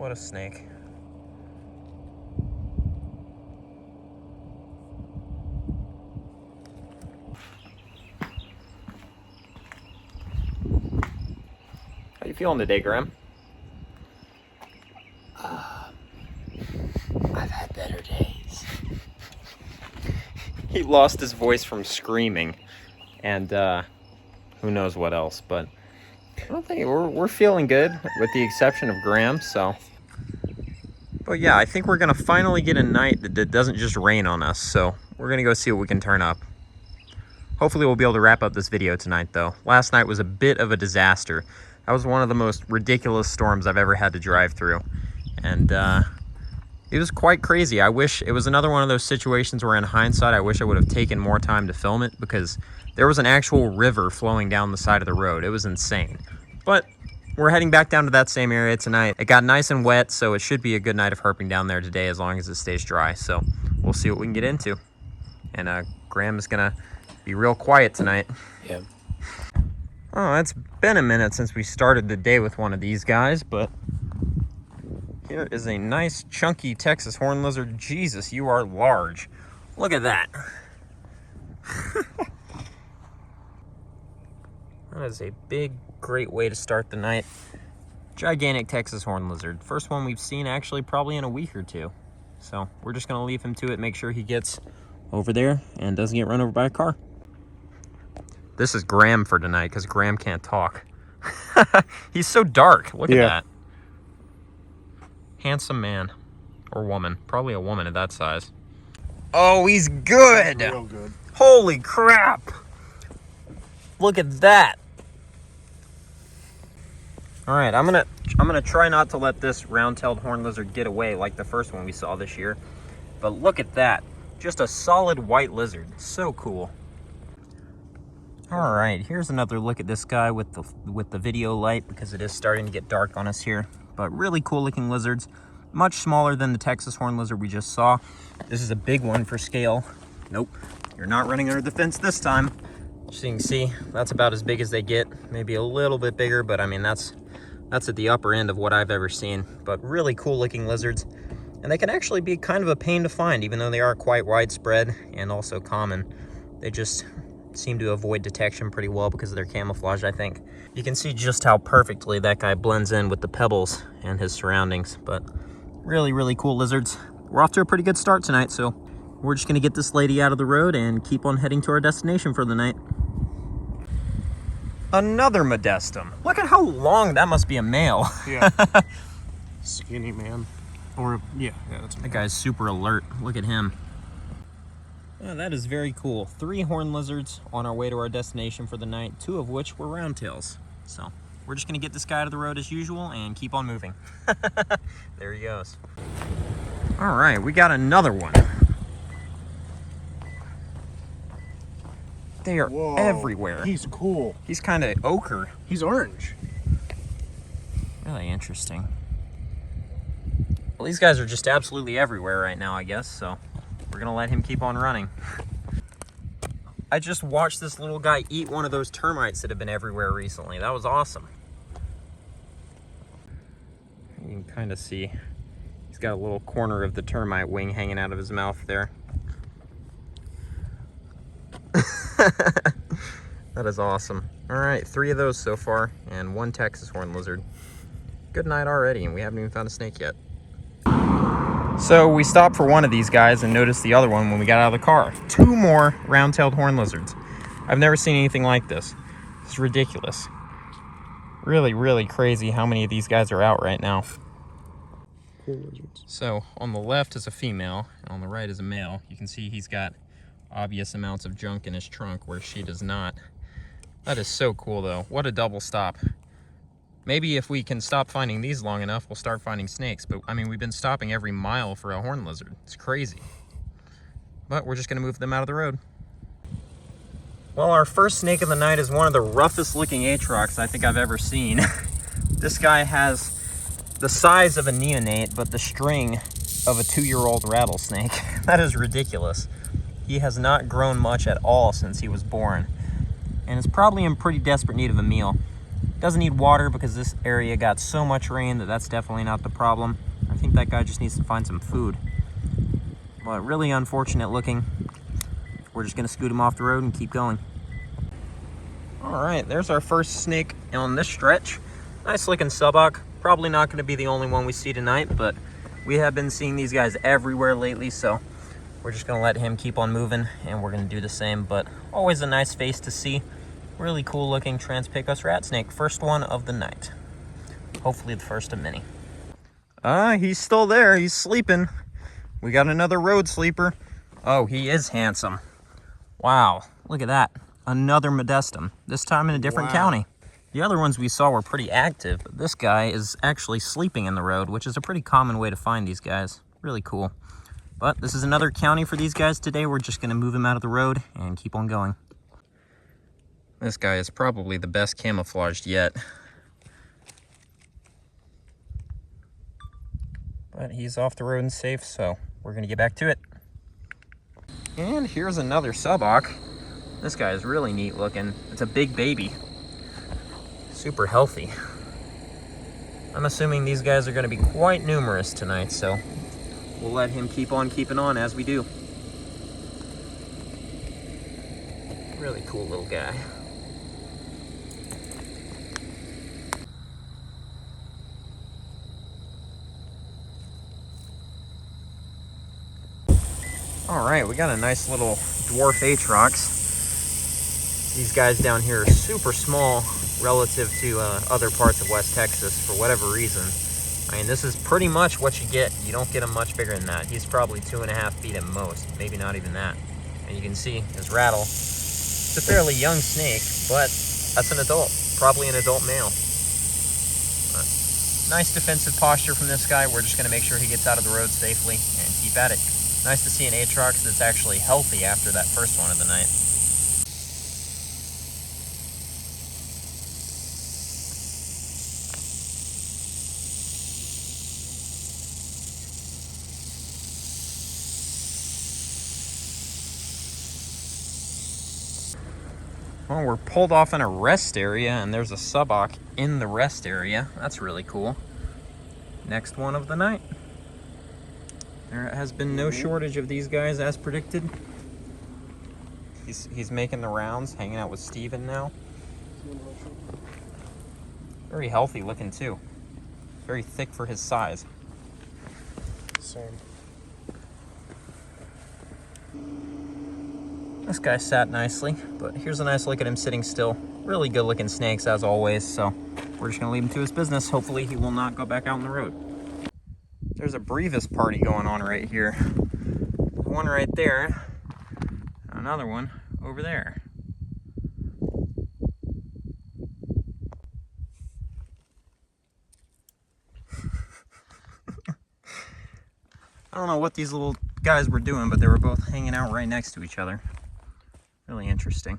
What a snake. How you feeling today, Graham? I've had better days. He lost his voice from screaming, and who knows what else, but I don't think we're feeling good, with the exception of Graham, so. But yeah, I think we're gonna finally get a night that doesn't just rain on us, so we're gonna go see what we can turn up. Hopefully we'll be able to wrap up this video tonight, though. Last night was a bit of a disaster. That was one of the most ridiculous storms I've ever had to drive through, and it was quite crazy. I wish it was another one of those situations where in hindsight, I wish I would have taken more time to film it, because there was an actual river flowing down the side of the road. It was insane. But we're heading back down to that same area tonight. It got nice and wet, so it should be a good night of herping down there today as long as it stays dry. So we'll see what we can get into. And Graham is gonna be real quiet tonight. Yeah. Oh, it's been a minute since we started the day with one of these guys, but here is a nice chunky Texas horn lizard. Jesus, you are large. Look at that. That is a big, great way to start the night. Gigantic Texas horn lizard. First one we've seen actually probably in a week or two. So we're just gonna leave him to it, make sure he gets over there and doesn't get run over by a car. This is Graham for tonight, because Graham can't talk. He's so dark. Look at that. Handsome man. Or woman. Probably a woman at that size. Oh, he's good! Real good. Holy crap! Look at that. All right, I'm gonna try not to let this round-tailed horn lizard get away like the first one we saw this year. But look at that. Just a solid white lizard. So cool. All right, here's another look at this guy with the video light, because it is starting to get dark on us here. But really cool looking lizards. Much smaller than the Texas horn lizard we just saw. This is a big one for scale. Nope, you're not running under the fence this time. So you can see, that's about as big as they get. Maybe a little bit bigger, but I mean, that's at the upper end of what I've ever seen. But really cool looking lizards. And they can actually be kind of a pain to find, even though they are quite widespread and also common. They just seem to avoid detection pretty well because of their camouflage, I think. You can see just how perfectly that guy blends in with the pebbles and his surroundings. But really, really cool lizards. We're off to a pretty good start tonight, so we're just gonna get this lady out of the road and keep on heading to our destination for the night. Another Modestum. Look at how long that must be a male. Yeah. Skinny man. Or, yeah, that's a male. That guy's super alert. Look at him. Oh, that is very cool. 3 horn lizards on our way to our destination for the night, 2 of which were roundtails. So we're just gonna get this guy out of the road as usual and keep on moving. There he goes. All right, we got another one. They are everywhere. He's cool. He's kind of ochre. He's orange. Really interesting. Well, these guys are just absolutely everywhere right now, I guess, so we're gonna let him keep on running. I just watched this little guy eat one of those termites that have been everywhere recently. That was awesome. You can kind of see he's got a little corner of the termite wing hanging out of his mouth there. That is awesome. All right, 3 of those so far and 1 Texas horn lizard. Good night already, and we haven't even found a snake yet. So we stopped for one of these guys and noticed the other one when we got out of the car. 2 more round-tailed horn lizards. I've never seen anything like this. It's ridiculous. Really, really crazy how many of these guys are out right now. Cool lizards. So on the left is a female, and on the right is a male. You can see he's got obvious amounts of junk in his trunk where she does not. That is so cool though. What a double stop. Maybe if we can stop finding these long enough, we'll start finding snakes. But I mean, we've been stopping every mile for a horn lizard. It's crazy. But we're just gonna move them out of the road. Well, our first snake of the night is one of the roughest looking atrox I think I've ever seen. This guy has the size of a neonate, but the string of a 2-year-old rattlesnake. That is ridiculous. He has not grown much at all since he was born, and is probably in pretty desperate need of a meal. Doesn't need water because this area got so much rain that that's definitely not the problem. I think that guy just needs to find some food. But really unfortunate looking. We're just gonna scoot him off the road and keep going. All right, there's our first snake on this stretch. Nice looking suboc. Probably not gonna be the only one we see tonight, but we have been seeing these guys everywhere lately, so we're just gonna let him keep on moving and we're gonna do the same. But always a nice face to see. Really cool looking Trans-pecos rat snake. First one of the night. Hopefully the first of many. He's still there. He's sleeping. We got another road sleeper. Oh, he is handsome. Wow, look at that. Another modestum, this time in a different county. The other ones we saw were pretty active, but this guy is actually sleeping in the road, which is a pretty common way to find these guys. Really cool. But this is another county for these guys today. We're just gonna move him out of the road and keep on going. This guy is probably the best camouflaged yet. But he's off the road and safe, so we're gonna get back to it. And here's another suboc. This guy is really neat looking. It's a big baby. Super healthy. I'm assuming these guys are gonna be quite numerous tonight, so we'll let him keep on keeping on as we do. Really cool little guy. All right, we got a nice little dwarf Atrox. These guys down here are super small relative to other parts of West Texas for whatever reason. I mean, this is pretty much what you get. You don't get him much bigger than that. He's probably 2.5 feet at most, maybe not even that. And you can see his rattle. It's a fairly young snake, but that's an adult, probably an adult male. But nice defensive posture from this guy. We're just gonna make sure he gets out of the road safely and keep at it. Nice to see an Atrox that's actually healthy after that first one of the night. Well, we're pulled off in a rest area and there's a suboc in the rest area. That's really cool. Next one of the night. There has been no shortage of these guys as predicted. He's making the rounds, hanging out with Steven now. Very healthy looking too. Very thick for his size. Same. This guy sat nicely, but here's a nice look at him sitting still. Really good looking snakes as always, so we're just gonna leave him to his business. Hopefully he will not go back out on the road. There's a Brevis party going on right here. One right there, another one over there. I don't know what these little guys were doing, but they were both hanging out right next to each other. Really interesting.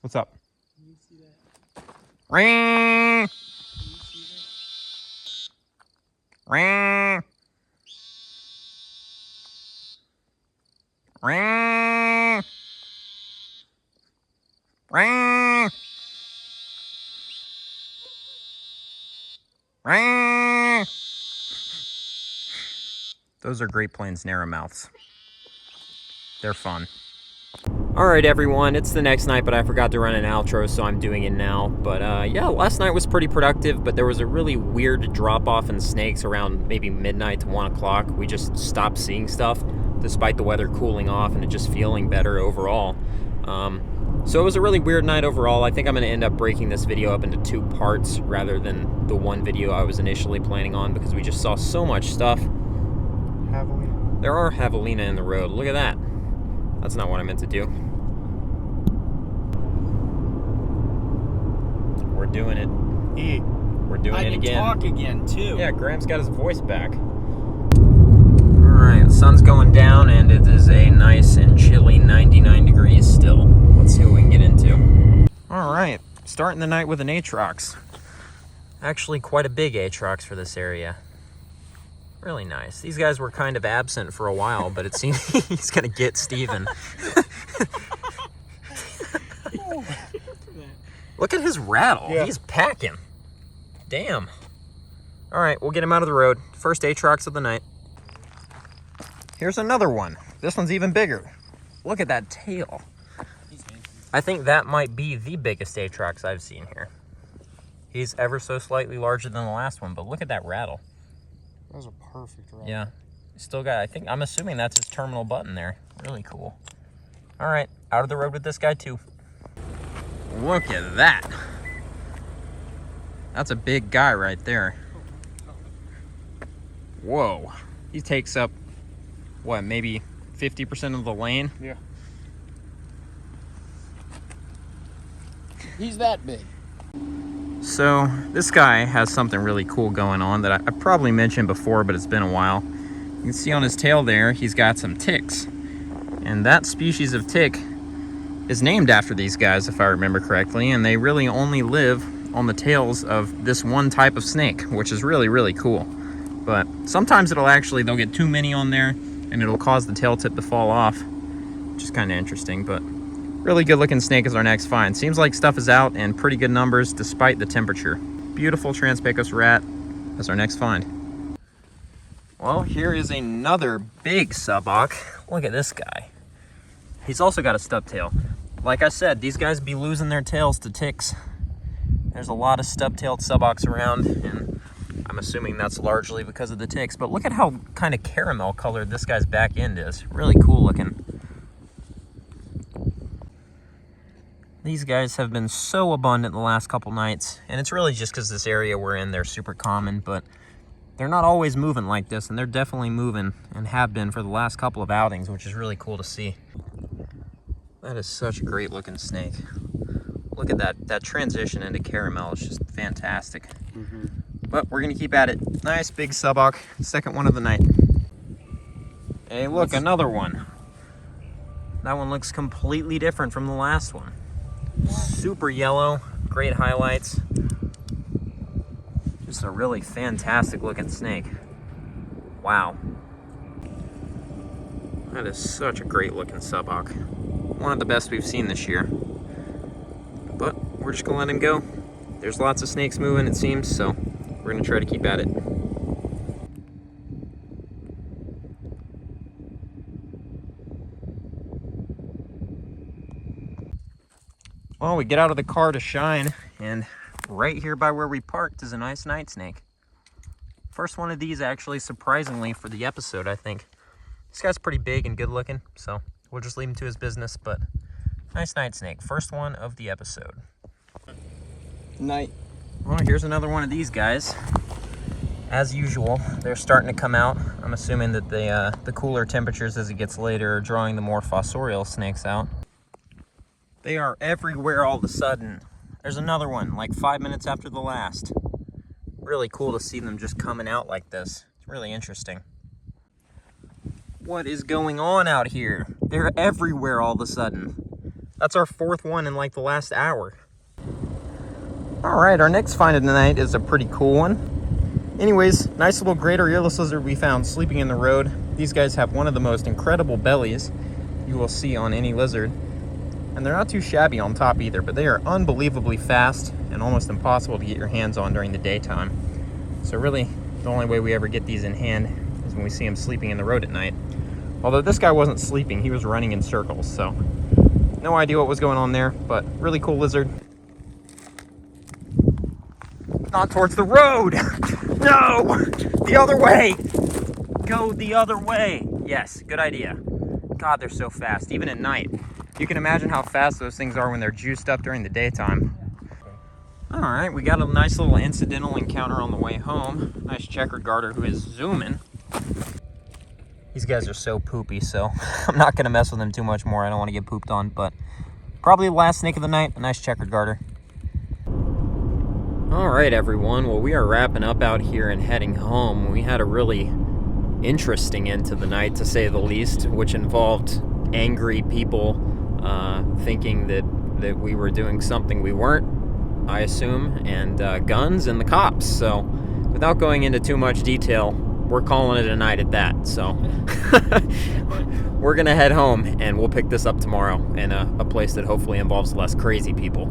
What's up? Can you see that? Ring! Can you see that? Ring! Ring! Ring! Ring! Those are Great Plains narrowmouths. They're fun. Alright everyone, it's the next night, but I forgot to run an outro, so I'm doing it now. But yeah, last night was pretty productive, but there was a really weird drop-off in snakes around maybe midnight to 1 o'clock. We just stopped seeing stuff, despite the weather cooling off and it just feeling better overall. So it was a really weird night overall. I think I'm going to end up breaking this video up into 2 parts rather than the one video I was initially planning on, because we just saw so much stuff. Javelina. There are javelina in the road. Look at that. That's not what I meant to do. We're doing it. We're doing it again. I can talk again, too. Yeah, Graham's got his voice back. Alright, the sun's going down and it is a nice and chilly 99 degrees still. Let's see what we can get into. Alright, starting the night with an Atrox. Actually quite a big atrox for this area. Really nice. These guys were kind of absent for a while, but it seems he's gonna get Steven. Look at his rattle. Yeah. He's packing. Damn. All right, we'll get him out of the road. First atrox of the night. Here's another one. This one's even bigger. Look at that tail. I think that might be the biggest atrox I've seen here. He's ever so slightly larger than the last one, but look at that rattle. That was a perfect rattle. Yeah. Still got, I'm assuming that's his terminal button there. Really cool. All right, out of the road with this guy too. Look at that. That's a big guy right there. Whoa. He takes up, what, maybe 50% of the lane? Yeah. He's that big. So this guy has something really cool going on that I probably mentioned before, but it's been a while. You can see on his tail there, he's got some ticks. And that species of tick is named after these guys, if I remember correctly, and they really only live on the tails of this one type of snake, which is really, really cool. But sometimes they'll get too many on there and it'll cause the tail tip to fall off, which is kind of interesting. But really good looking snake is our next find. Seems like stuff is out in pretty good numbers despite the temperature. Beautiful Trans-pecos rat as our next find. Well, here is another big suboc. Look at this guy. He's also got a stub tail. Like I said, these guys be losing their tails to ticks. There's a lot of stub-tailed subocs around, and I'm assuming that's largely because of the ticks. But look at how kind of caramel colored this guy's back end is. Really cool looking. These guys have been so abundant the last couple nights, and it's really just because this area we're in, they're super common, but they're not always moving like this, and they're definitely moving and have been for the last couple of outings, which is really cool to see. That is such a great looking snake. Look at that transition into caramel. It's just fantastic. But we're gonna keep at it. Nice big suboc, second one of the night. Hey, look, another one. That one looks completely different from the last one. Super yellow, great highlights. Just a really fantastic looking snake. Wow. That is such a great looking suboc. One of the best we've seen this year. But we're just gonna let him go. There's lots of snakes moving, it seems, so we're gonna try to keep at it. Well, we get out of the car to shine, and right here by where we parked is a nice night snake. First one of these, actually, surprisingly, for the episode, I think. This guy's pretty big and good looking, so we'll just leave him to his business, but nice night snake. First one of the episode. Night. Well, here's another one of these guys. As usual, they're starting to come out. I'm assuming that the cooler temperatures as it gets later are drawing the more fossorial snakes out. They are everywhere all of a sudden. There's another one, like 5 minutes after the last. Really cool to see them just coming out like this. It's really interesting. What is going on out here? They're everywhere all of a sudden. That's our fourth one in like the last hour. All right, our next find of the night is a pretty cool one. Anyways, nice little greater earless lizard we found sleeping in the road. These guys have one of the most incredible bellies you will see on any lizard. And they're not too shabby on top either, but they are unbelievably fast and almost impossible to get your hands on during the daytime. So really, the only way we ever get these in hand is when we see them sleeping in the road at night. Although this guy wasn't sleeping, he was running in circles, so no idea what was going on there, but really cool lizard. Not towards the road! No! The other way! Go the other way! Yes, good idea. God, they're so fast, even at night. You can imagine how fast those things are when they're juiced up during the daytime. All right, we got a nice little incidental encounter on the way home. Nice checkered garter who is zooming. These guys are so poopy, so I'm not gonna mess with them too much more. I don't wanna get pooped on, but probably the last snake of the night, a nice checkered garter. All right, everyone, well, we are wrapping up out here and heading home. We had a really interesting end to the night, to say the least, which involved angry people thinking that we were doing something we weren't. I assume, and guns and the cops. So without going into too much detail, we're calling it a night at that. So we're going to head home, and we'll pick this up tomorrow in a place that hopefully involves less crazy people.